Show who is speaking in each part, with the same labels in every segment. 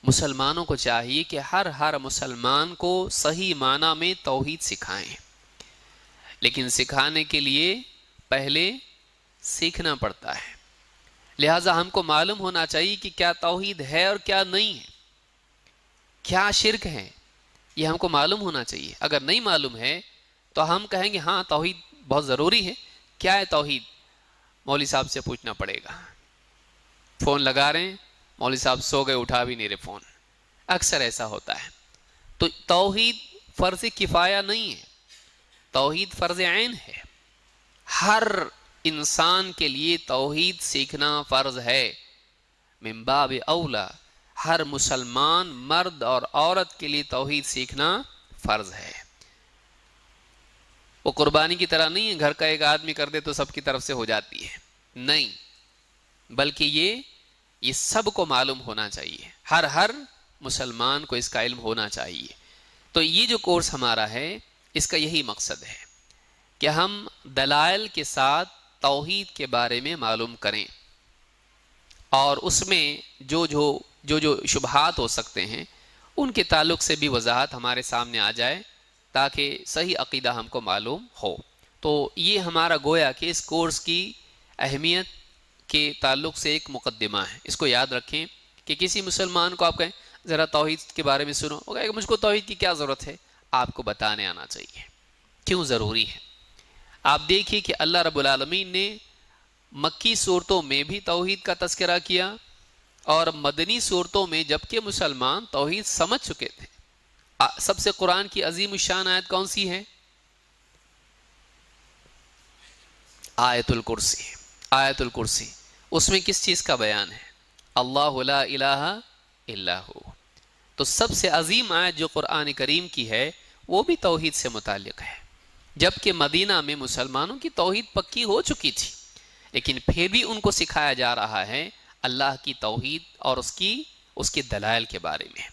Speaker 1: مسلمانوں کو چاہیے کہ ہر مسلمان کو صحیح معنی میں توحید سکھائیں، لیکن سکھانے کے لیے پہلے سیکھنا پڑتا ہے۔ لہٰذا ہم کو معلوم ہونا چاہیے کہ کیا توحید ہے اور کیا نہیں ہے، کیا شرک ہے، یہ ہم کو معلوم ہونا چاہیے۔ اگر نہیں معلوم ہے تو ہم کہیں گے ہاں توحید بہت ضروری ہے، کیا ہے توحید؟ مولوی صاحب سے پوچھنا پڑے گا۔ فون لگا رہے ہیں، مولوی صاحب سو گئے، اٹھا بھی نہیں رہے فون، اکثر ایسا ہوتا ہے۔ تو توحید فرض کفایہ نہیں ہے، توحید فرض عین ہے۔ ہر انسان کے لیے توحید سیکھنا فرض ہے، من باب اولا ہر مسلمان مرد اور عورت کے لیے توحید سیکھنا فرض ہے۔ وہ قربانی کی طرح نہیں ہے، گھر کا ایک آدمی کر دے تو سب کی طرف سے ہو جاتی ہے، نہیں، بلکہ یہ سب کو معلوم ہونا چاہیے، ہر مسلمان کو اس کا علم ہونا چاہیے۔ تو یہ جو کورس ہمارا ہے اس کا یہی مقصد ہے کہ ہم دلائل کے ساتھ توحید کے بارے میں معلوم کریں، اور اس میں جو شبہات ہو سکتے ہیں ان کے تعلق سے بھی وضاحت ہمارے سامنے آ جائے تاکہ صحیح عقیدہ ہم کو معلوم ہو۔ تو یہ ہمارا گویا کہ اس کورس کی اہمیت کے تعلق سے ایک مقدمہ ہے، اس کو یاد رکھیں کہ کسی مسلمان کو آپ کہیں ذرا توحید کے بارے میں سنو، وہ کہے کہ مجھ کو توحید کی کیا ضرورت ہے، آپ کو بتانے آنا چاہیے کیوں ضروری ہے۔ آپ دیکھیے کہ اللہ رب العالمین نے مکی صورتوں میں بھی توحید کا تذکرہ کیا، اور مدنی صورتوں میں جبکہ مسلمان توحید سمجھ چکے تھے۔ سب سے قرآن کی عظیم الشان آیت کون سی ہے؟ آیت الکرسی۔ آیت الکرسی، اس میں کس چیز کا بیان ہے؟ اللہ لا الہ الا ہو۔ تو سب سے عظیم آیت جو قرآن کریم کی ہے وہ بھی توحید سے متعلق ہے، جبکہ مدینہ میں مسلمانوں کی توحید پکی ہو چکی تھی، لیکن پھر بھی ان کو سکھایا جا رہا ہے اللہ کی توحید اور اس کے دلائل کے بارے میں۔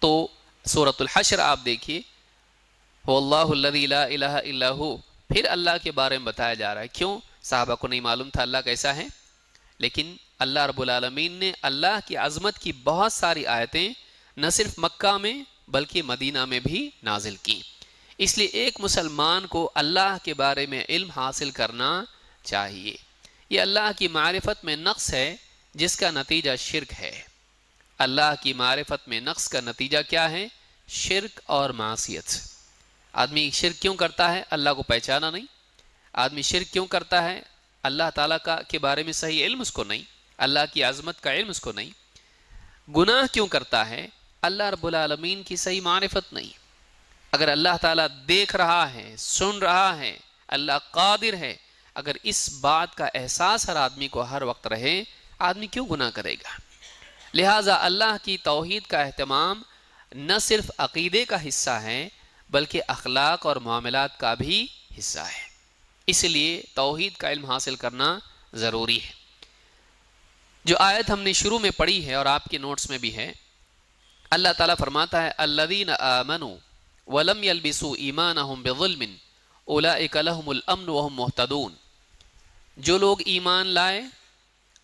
Speaker 1: تو سورۃ الحشر آپ دیکھیے، واللہ الذی لا الہ الا ہو، پھر اللہ کے بارے میں بتایا جا رہا ہے۔ کیوں؟ صحابہ کو نہیں معلوم تھا اللہ کیسا ہے، لیکن اللہ رب العالمین نے اللہ کی عظمت کی بہت ساری آیتیں نہ صرف مکہ میں بلکہ مدینہ میں بھی نازل کی۔ اس لیے ایک مسلمان کو اللہ کے بارے میں علم حاصل کرنا چاہیے۔ یہ اللہ کی معرفت میں نقص ہے جس کا نتیجہ شرک ہے۔ اللہ کی معرفت میں نقص کا نتیجہ کیا ہے؟ شرک اور معصیت۔ آدمی شرک کیوں کرتا ہے؟ اللہ کو پہچانا نہیں۔ آدمی شرک کیوں کرتا ہے؟ اللہ تعالیٰ کے بارے میں صحیح علم اس کو نہیں، اللہ کی عظمت کا علم اس کو نہیں۔ گناہ کیوں کرتا ہے؟ اللہ رب العالمین کی صحیح معرفت نہیں۔ اگر اللہ تعالیٰ دیکھ رہا ہے، سن رہا ہے، اللہ قادر ہے، اگر اس بات کا احساس ہر آدمی کو ہر وقت رہے، آدمی کیوں گناہ کرے گا؟ لہٰذا اللہ کی توحید کا اہتمام نہ صرف عقیدے کا حصہ ہے بلکہ اخلاق اور معاملات کا بھی حصہ ہے۔ اس لیے توحید کا علم حاصل کرنا ضروری ہے۔ جو آیت ہم نے شروع میں پڑھی ہے اور آپ کے نوٹس میں بھی ہے، اللہ تعالیٰ فرماتا ہے الذین آمنوا ولم یلبسوا ایمانہم بظلم اولئک لہم الامن وہم مہتدون۔ جو لوگ ایمان لائے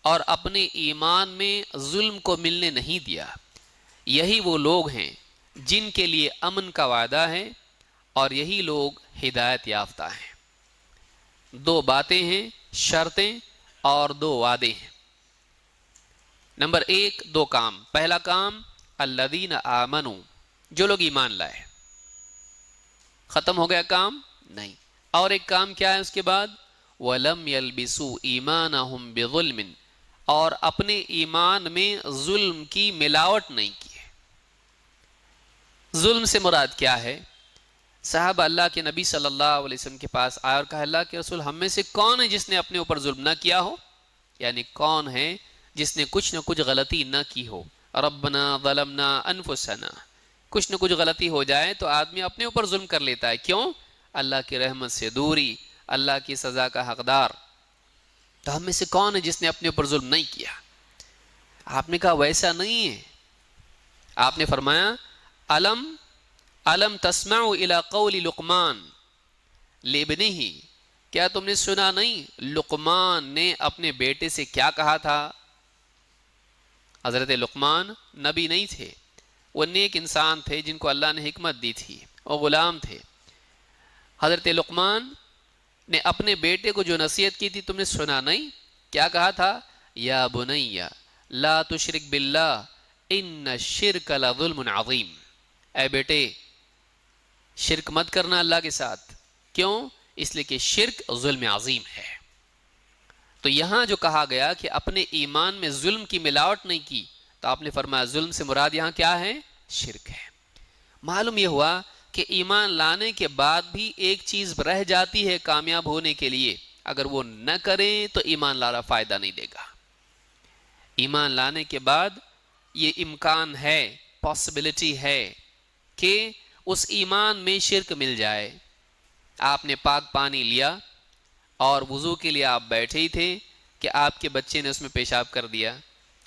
Speaker 1: اور اپنے ایمان میں ظلم کو ملنے نہیں دیا، یہی وہ لوگ ہیں جن کے لیے امن کا وعدہ ہے اور یہی لوگ ہدایت یافتہ ہیں۔ دو باتیں ہیں، شرطیں اور دو وعدے ہیں۔ نمبر ایک، دو کام۔ پہلا کام الذین آمنوا، جو لوگ ایمان لائے۔ ختم ہو گیا کام؟ نہیں۔ اور ایک کام کیا ہے اس کے بعد؟ وَلَمْ يَلْبِسُوا إِيمَانَهُمْ بِظُلْمٍ، اور اپنے ایمان میں ظلم کی ملاوٹ نہیں کی ہے۔ ظلم سے مراد کیا ہے؟ صحابہ اللہ کے نبی صلی اللہ علیہ وسلم کے پاس آئے اور کہا اللہ کے رسول ہم میں سے کون ہے جس نے اپنے اوپر ظلم نہ کیا ہو؟ یعنی کون ہے جس نے کچھ نہ کچھ غلطی نہ کی ہو؟ ربنا ظلمنا انفسنا، کچھ نہ کچھ غلطی ہو جائے تو آدمی اپنے اوپر ظلم کر لیتا ہے۔ کیوں؟ اللہ کی رحمت سے دوری، اللہ کی سزا کا حقدار۔ تو ہم میں سے کون ہے جس نے اپنے اوپر ظلم نہیں کیا؟ آپ نے کہا ویسا نہیں ہے۔ آپ نے فرمایا الم تسمعوا الى قول لقمان لابنہ، کیا تم نے سنا نہیں لقمان نے اپنے بیٹے سے کیا کہا تھا؟ حضرت لقمان نبی نہیں تھے، وہ نیک انسان تھے جن کو اللہ نے حکمت دی تھی، وہ غلام تھے۔ حضرت لقمان نے اپنے بیٹے کو جو نصیحت کی تھی تم نے سنا نہیں؟ کیا کہا تھا؟ یا بنی لا تشرک باللہ ان الشرک لظلم عظیم، اے بیٹے شرک مت کرنا اللہ کے ساتھ۔ کیوں؟ اس لیے کہ شرک ظلم عظیم ہے۔ تو یہاں جو کہا گیا کہ اپنے ایمان میں ظلم کی ملاوٹ نہیں کی، تو آپ نے فرمایا ظلم سے مراد یہاں کیا ہے؟ شرک ہے۔ معلوم یہ ہوا کہ ایمان لانے کے بعد بھی ایک چیز رہ جاتی ہے کامیاب ہونے کے لیے، اگر وہ نہ کریں تو ایمان لانا فائدہ نہیں دے گا۔ ایمان لانے کے بعد یہ امکان ہے، پاسبلٹی ہے کہ اس ایمان میں شرک مل جائے۔ آپ نے پاک پانی لیا اور وضو کے لیے آپ بیٹھے ہی تھے کہ آپ کے بچے نے اس میں پیشاب کر دیا،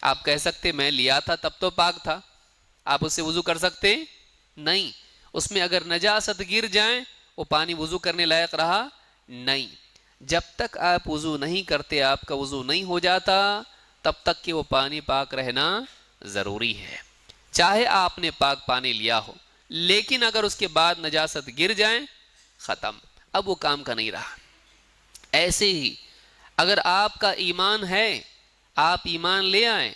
Speaker 1: آپ کہہ سکتے میں لیا تھا تب تو پاک تھا، آپ اس سے وضو کر سکتے نہیں۔ اس میں اگر نجاست گر جائیں وہ پانی وضو کرنے لائق رہا نہیں۔ جب تک آپ وضو نہیں کرتے، آپ کا وضو نہیں ہو جاتا، تب تک کہ وہ پانی پاک رہنا ضروری ہے، چاہے آپ نے پاک پانی لیا ہو، لیکن اگر اس کے بعد نجاست گر جائیں ختم، اب وہ کام کا نہیں رہا۔ ایسے ہی اگر آپ کا ایمان ہے، آپ ایمان لے آئیں،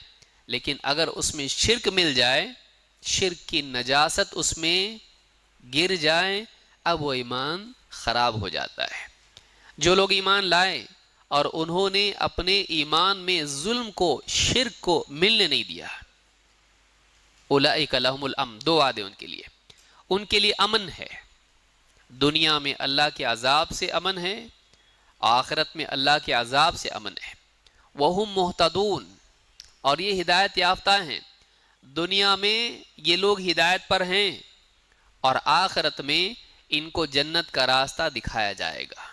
Speaker 1: لیکن اگر اس میں شرک مل جائے، شرک کی نجاست اس میں گر جائے، اب وہ ایمان خراب ہو جاتا ہے۔ جو لوگ ایمان لائے اور انہوں نے اپنے ایمان میں ظلم کو، شرک کو ملنے نہیں دیا، اولئک لہم الامن، دو وعدے ان کے لیے امن ہے، دنیا میں اللہ کے عذاب سے امن ہے، آخرت میں اللہ کے عذاب سے امن ہے۔ وہم مہتدون، اور یہ ہدایت یافتہ ہیں، دنیا میں یہ لوگ ہدایت پر ہیں اور آخرت میں ان کو جنت کا راستہ دکھایا جائے گا۔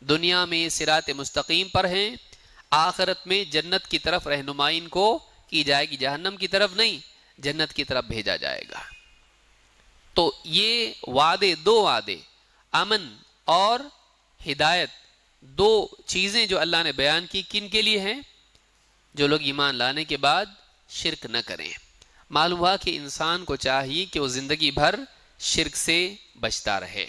Speaker 1: دنیا میں صراط مستقیم پر ہیں، آخرت میں جنت کی طرف رہنمائی ان کو کی جائے گی، جہنم کی طرف نہیں، جنت کی طرف بھیجا جائے گا۔ تو یہ وعدے، دو وعدے، امن اور ہدایت، دو چیزیں جو اللہ نے بیان کی، کن کے لیے ہیں؟ جو لوگ ایمان لانے کے بعد شرک نہ کریں۔ معلوم ہوا کہ انسان کو چاہیے کہ وہ زندگی بھر شرک سے بچتا رہے۔